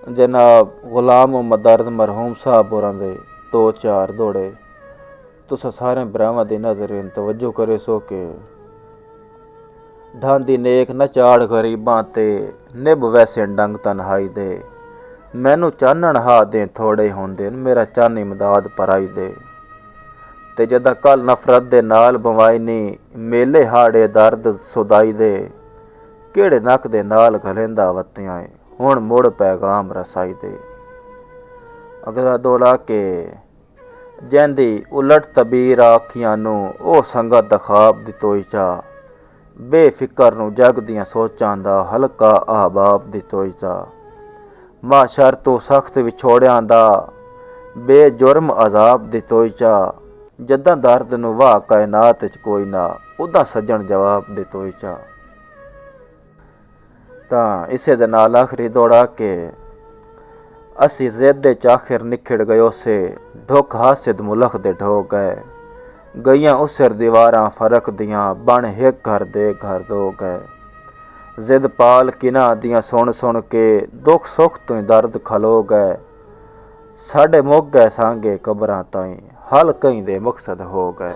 जनाब गुलाम मोहम्मद दर्द मरहूम साहब होरां दे दो चार दौड़े तुसां सारे भरावां दी नज़र तवज्जो करे सो के ढांदी नेक न चाड़ गरीबां ते निभ वैसे डंग तन्हाई दे मैनू चानण हा दे थोड़े होंदे मेरा चन्न इमदाद पराई दे ते जदा कल नफरत दे नाल बवाई नी मेले हाड़े दर्द सुदाई दे केड़े नक दे नाल गलेंदा वत्तियां हुण मुड़ पैगाम रसाई दे। अगला दोला के जैंदी उलट तबीर आखियां नू ओ संगत दा ख्वाब दी तोई चा बेफिकर नू जग दियां सोचां दा हल्का ahbab दी तोई चा माशर तो सख्त विछोड़ियां दा बेजुर्म अजाब दी तोई चा जदां दर्द नू वाह कायनात च कोई ना उदा सज्जण जवाब दी तोई चा। तां इसे दे नाल आखिरी दौड़ा के असी जिद च आखिर निखड़ गयो से ढुक हासिद मुलख दे ढो गए गईयां उसिर दीवारां फरक दियां बन हिक घर दे घर दो गए जिद पाल किना दियां सुन सुन के दुख सुख तो दर्द खलो गए साडे मुक गए सांगे कबरां ताईं हल कहीं दे मकसद हो गए।